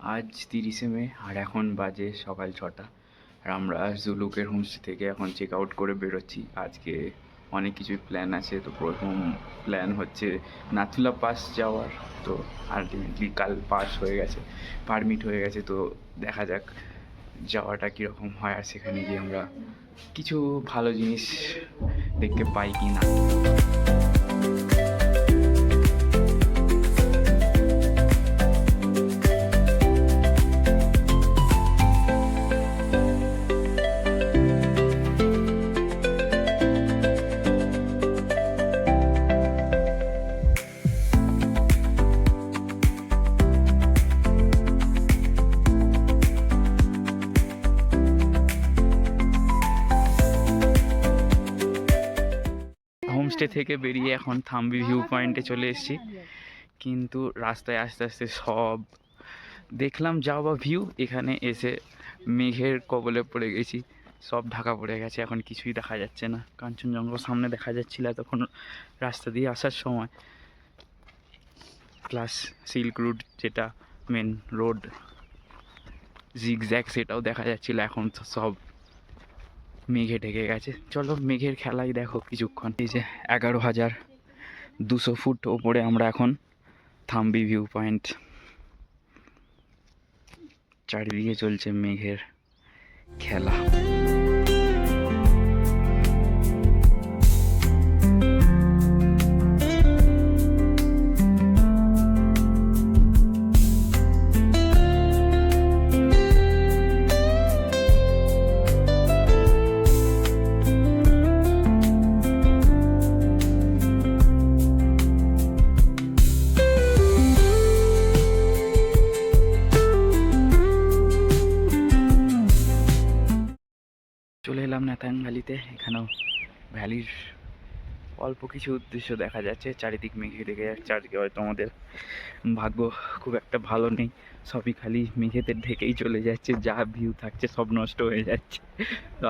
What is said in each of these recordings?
আজ 30শে মে আর এখন বাজে সকাল 6টা। আর আমরা জুলুকের হোমস্টে থেকে এখন চেক আউট করে বেরোচ্ছি। আজকে অনেক কিছুই প্ল্যান আছে। তো প্রথম প্ল্যান হচ্ছে নাথুলা পাস যাওয়ার। তো আলটিমেটলি কাল পাস হয়ে গেছে, পারমিট হয়ে গেছে। তো দেখা যাক যাওয়াটা কীরকম হয়, আর সেখানে গিয়ে আমরা কিছু ভালো জিনিস দেখতে পাই কি না। হোমস্টে থেকে বেরিয়ে এখন থাম্বি ভিউ পয়েন্টে চলে এসেছি, কিন্তু রাস্তায় আস্তে আস্তে সব দেখলাম যাওয়া ভিউ, এখানে এসে মেঘের কবলে পড়ে গেছি। সব ঢাকা পড়ে গেছে, এখন কিছুই দেখা যাচ্ছে না। কাঞ্চনজঙ্ঘা সামনে দেখা যাচ্ছিল তখন রাস্তা দিয়ে আসার সময়, প্লাস সিল্ক রুট যেটা মেন রোড জিগজ্যাগ সেটাও দেখা যাচ্ছিল। এখন তো সব মেঘে ঢেকে গেছে। চলো মেঘের খেলাই দেখো কিছুক্ষণ। এই যে 11,200 ফুট ওপরে আমরা এখন থাম্বি ভিউ পয়েন্ট। চারিদিকে চলছে মেঘের খেলা। চলে এলাম নেথাং ভ্যালিতে। এখানেও ভ্যালির অল্প কিছু দৃশ্য দেখা যাচ্ছে, চারিদিক মেঘে ঢেকে যাচ্ছে। আজকে হয়তো আমাদের ভাগ্য খুব একটা ভালো নেই, সবই খালি মেঘেতে ঢেকেই চলে যাচ্ছে। যা ভিউ থাকছে সব নষ্ট হয়ে যাচ্ছে। তো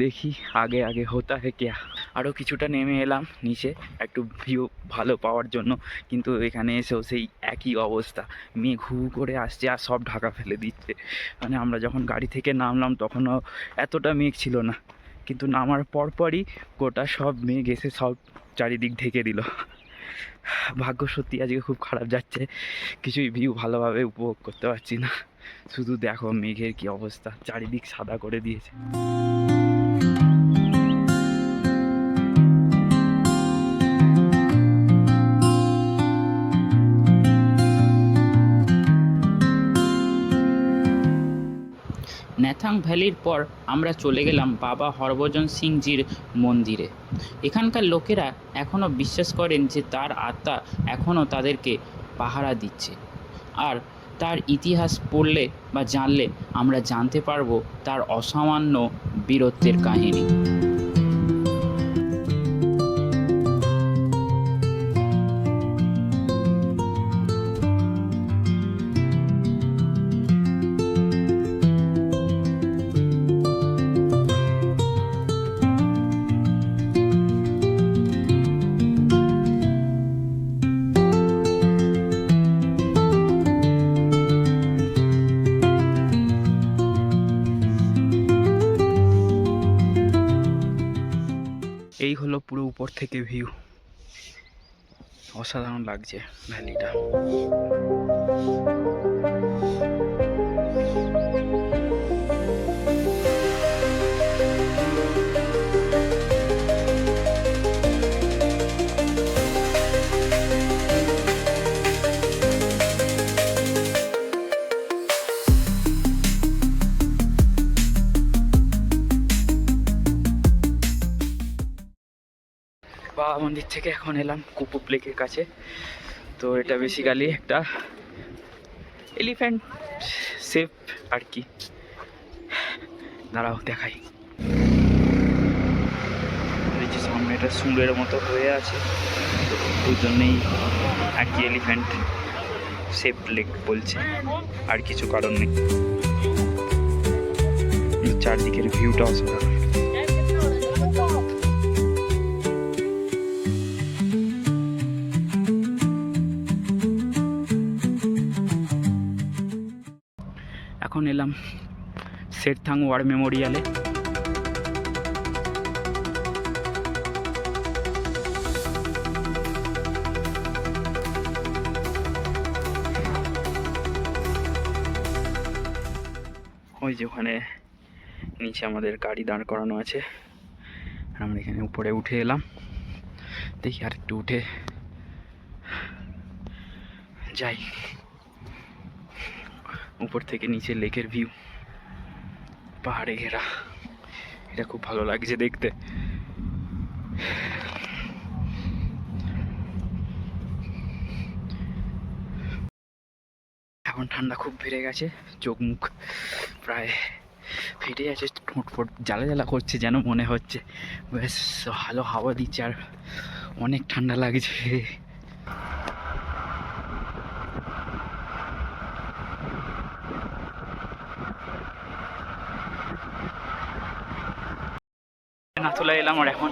দেখি আগে আগে হতা হে ক্যা। আরও কিছুটা নেমে এলাম নিচে একটু ভিউ ভালো পাওয়ার জন্য, কিন্তু এখানে এসেও সেই একই অবস্থা, মেঘ হু করে আসছে আর সব ঢাকা ফেলে দিচ্ছে। মানে আমরা যখন গাড়ি থেকে নামলাম তখনও এতটা মেঘ ছিল না, কিন্তু নামার পরপরই গোটা সব মেঘ এসে সব চারিদিক ঢেকে দিল। ভাগ্য সত্যি আজকে খুব খারাপ যাচ্ছে, কিছুই ভিউ ভালোভাবে উপভোগ করতে পারছি না। শুধু দেখো মেঘের কি অবস্থা, চারিদিক সাদা করে দিয়েছে। নেথাং ভ্যালির পর আমরা চলে গেলাম বাবা হরভজন সিংজির মন্দিরে। এখানকার লোকেরা এখনও বিশ্বাস করেন যে তার আত্মা এখনও তাদেরকে পাহারা দিচ্ছে, আর তার ইতিহাস পড়লে বা জানলে আমরা জানতে পারবো তার অসামান্য বীরত্বের কাহিনী। এই হলো পুরো উপর থেকে ভিউ, অসাধারণ লাগছে ভ্যালিটা। বাবা মন্দির থেকে এখন এলাম কুপুপ লেকের কাছে। তো এটা বেসিক্যালি একটা এলিফ্যান্ট সেফ আর কি। দাঁড়াও দেখাই, সামনে এটা সুরের মতো হয়ে আছে, তো ওই জন্যেই আর কি এলিফ্যান্ট সেফ লেক বলছে, আর কিছু কারণ নেই। চারদিকের ভিউটা অসাধারণ। এখন এলাম শেরথাং ওয়ার মেমোরিয়ালে। ওই যে ওখানে নিচে আমাদের গাড়ি দাঁড় করানো আছে, আর আমরা এখানে উপরে উঠে এলাম। দেখি আর একটু উঠে যাই, উপর থেকে নিচে লেকের ভিউ, পাহাড়ে ঘেরা, এটা খুব ভালো লাগছে দেখতে। এখন ঠান্ডা খুব বেড়ে গেছে, চোখ মুখ প্রায় ফেটে যাচ্ছে, ঠোঁট ফোট জ্বালা জ্বালা করছে, যেন মনে হচ্ছে বেশ ভালো হাওয়া দিচ্ছে আর অনেক ঠান্ডা লাগছে। নাথুলা এলাম, আর এখন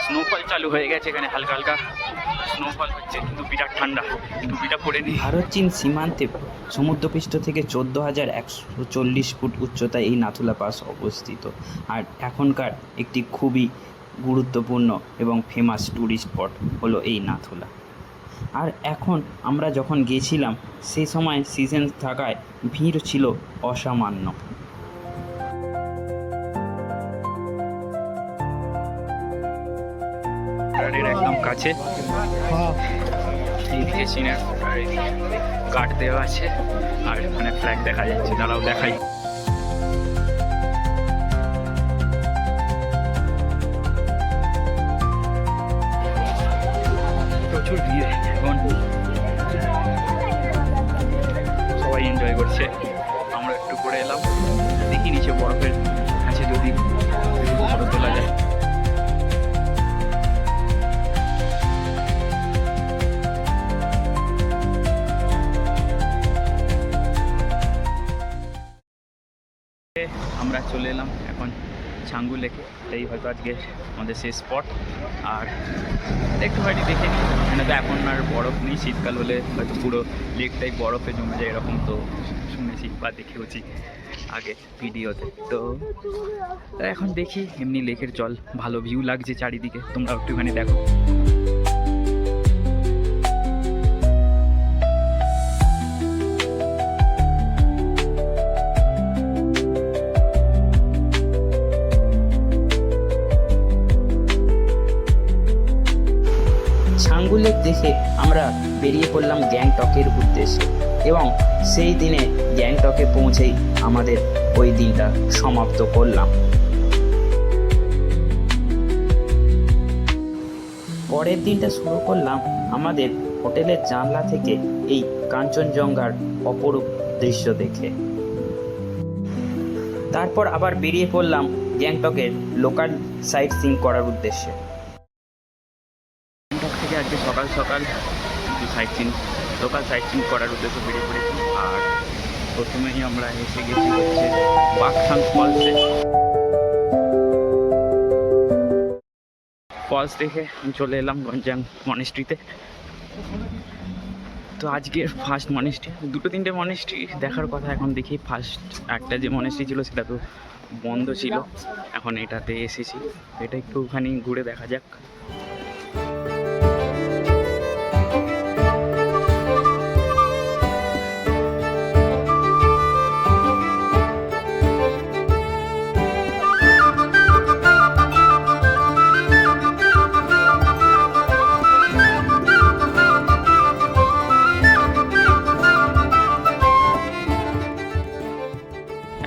স্নোফল চালু হয়ে গেছে, এখানে হালকা হালকা স্নোফল হচ্ছে, কিন্তু বিরাট ঠান্ডা, টুপিটা পরে নিই। ভারত চীন সীমান্তে সমুদ্রপৃষ্ঠ থেকে 14,140 ফুট উচ্চতায় এই নাথুলা পাস অবস্থিত, আর এখনকার একটি খুবই গুরুত্বপূর্ণ এবং ফেমাস ট্যুরিস্ট স্পট হলো এই নাথুলা। আর এখন আমরা যখন গিয়েছিলাম সেই সময় সিজন থাকায় ভিড় ছিল অসামান্য। একদম কাছে এইদিকে চীনের গার্ড দেওয়া আছে, আর এখানে ফ্ল্যাগ দেখা যাচ্ছে, দাঁড়াও দেখাই। প্রচুর ভিড়, এখন সবাই এনজয় করছে, আমরা একটু করে এলাম। দেখি নিচে বরফের কাছে যদি ফটো তোলা যায়। আমরা চলে এলাম এখন ছাঙ্গু লেকে, এই হয়তো আজকে আমাদের শেষ স্পট। আর একটু হয়তো দেখে নিই, এখানে তো এখন আর বরফ নেই, শীতকাল হলে হয়তো পুরো লেকটাই বরফে জমে যায়, এরকম তো শুনেছি বা দেখেওছি আগে ভিডিওতে। তো এখন দেখি, এমনি লেকের জল ভালো ভিউ লাগছে চারিদিকে, তোমরা একটুখানি দেখো। ছাঙ্গু লেক দেখে আমরা বেরিয়ে পড়লাম গ্যাংটকের উদ্দেশ্যে, এবং সেই দিনে গ্যাংটকে পৌঁছেই আমাদের ওই দিনটা সমাপ্ত করলাম। পরের দিনটা শুরু করলাম আমাদের হোটেলের জানলা থেকে এই কাঞ্চনজঙ্ঘার অপরূপ দৃশ্য দেখে। তারপর আবার বেরিয়ে পড়লাম গ্যাংটকের লোকাল সাইট সিইং করার উদ্দেশ্যে। গ্যাংটক থেকে আজকে সকাল সকাল একটু লোকাল সাইট সিইং করার উদ্দেশ্যে বেরিয়ে পড়েছি। আর প্রথমেই আমরা এসে গেছি হচ্ছে বাকসাং ফলসে। ফলস দেখে চলে এলাম গঞ্জাং মনেস্ট্রিতে। তো আজকের ফার্স্ট মনেস্ট্রি, দুটো তিনটে মনেস্ট্রি দেখার কথা, এখন দেখি ফার্স্ট একটা যে মনেস্ট্রি ছিল সেটা তো বন্ধ ছিল, এখন এটাতে এসেছি, এটা একটুখানি ঘুরে দেখা যাক।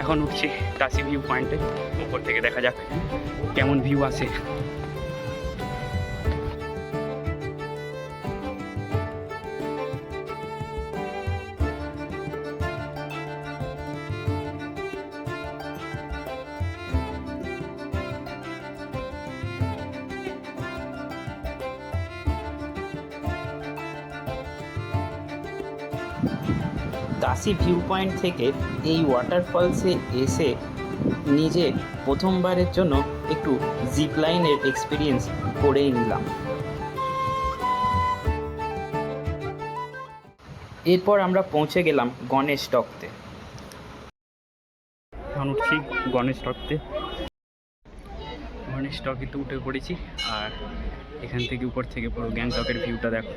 এখন উঠছি টাসি ভিউ পয়েন্টে, উপর থেকে দেখা যাক কেমন ভিউ আসে। তাসি ভিউ পয়েন্ট থেকে এই ওয়াটারফলসে এসে নিজে প্রথমবারের জন্য একটু জিপ লাইনের এক্সপিরিয়েন্স করেই নিলাম। এরপর আমরা পৌঁছে গেলাম গণেশ টকতে। এখন উঠছি গণেশ টকতে। গণেশ টকেতে উঠে পড়েছি, আর এখান থেকে উপর থেকে পুরো গ্যাংটকের ভিউটা দেখো।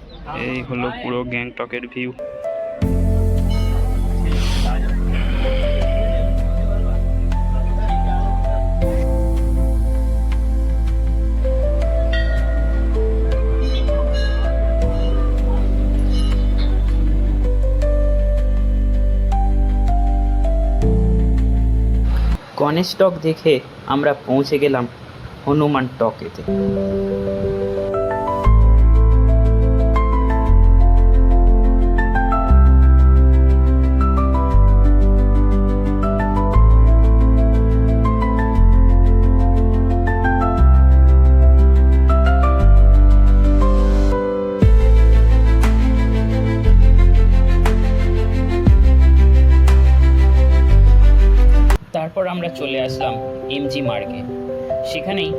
এই হলো পুরো গ্যাংটকের ভিউ। গণেশ টক দেখে আমরা পৌঁছে গেলাম হনুমান টকেতে। তারপর আমরা চলে আসলাম এমজি মার্গে। সেখানেই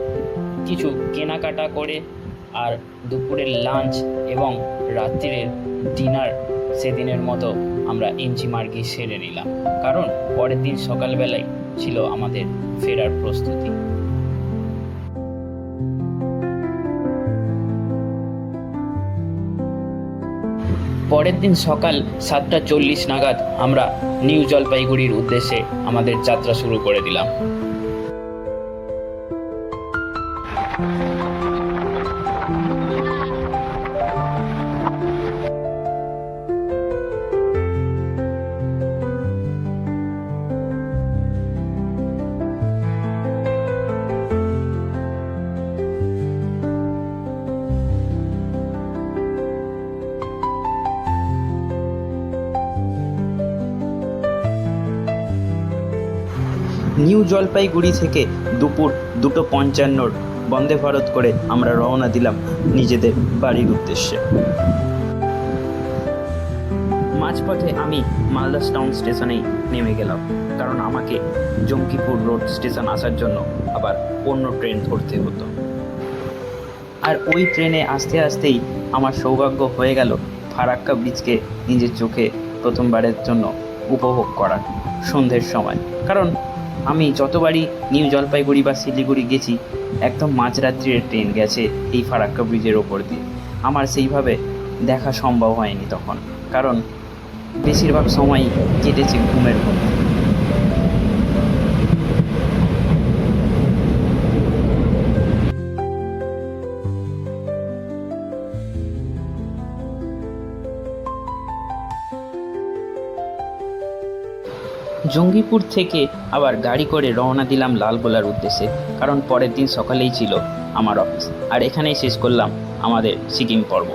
কিছু কেনাকাটা করে আর দুপুরের লাঞ্চ এবং রাত্রিরের ডিনার সেদিনের মতো আমরা এমজি মার্গে সেরে নিলাম, কারণ পরের দিন সকালবেলায় ছিল আমাদের ফেরার প্রস্তুতি। পরের দিন সকাল 7:40 নাগাদ আমরা নিউ জলপাইগুড়ির উদ্দেশ্যে আমাদের যাত্রা শুরু করে দিলাম। নিউ জলপাইগুড়ি থেকে দুপুর 2:55 বন্দে ভারত করে আমরা রওনা দিলাম নিজেদের বাড়ির উদ্দেশ্যে। মাঝপথে আমি মালদাস টাউন স্টেশনেই নেমে গেলাম, কারণ আমাকে জঙ্গিপুর রোড স্টেশন আসার জন্য আবার অন্য ট্রেন ধরতে হতো। আর ওই ট্রেনে আসতে আসতেই আমার সৌভাগ্য হয়ে গেল ফারাক্কা ব্রিজকে নিজের চোখে প্রথমবারের জন্য উপভোগ করার সন্ধ্যের সময়। কারণ আমি যতবারই নিউ জলপাইগুড়ি বা শিলিগুড়ি গেছি, একদম মাঝরাত্রির ট্রেন গেছে এই ফারাক্কা ব্রিজের ওপর দিয়ে। আমার সেইভাবে দেখা সম্ভব হয়নি তখন, কারণ বেশিরভাগ সময়ই কেটেছে ঘুমের মধ্যে। জঙ্গিপুর থেকে আবার গাড়ি করে রওনা দিলাম লালগোলার উদ্দেশ্যে, কারণ পরের দিন সকালেই ছিল আমার অফিস। আর এখানেই শেষ করলাম আমাদের সিকিম পর্ব।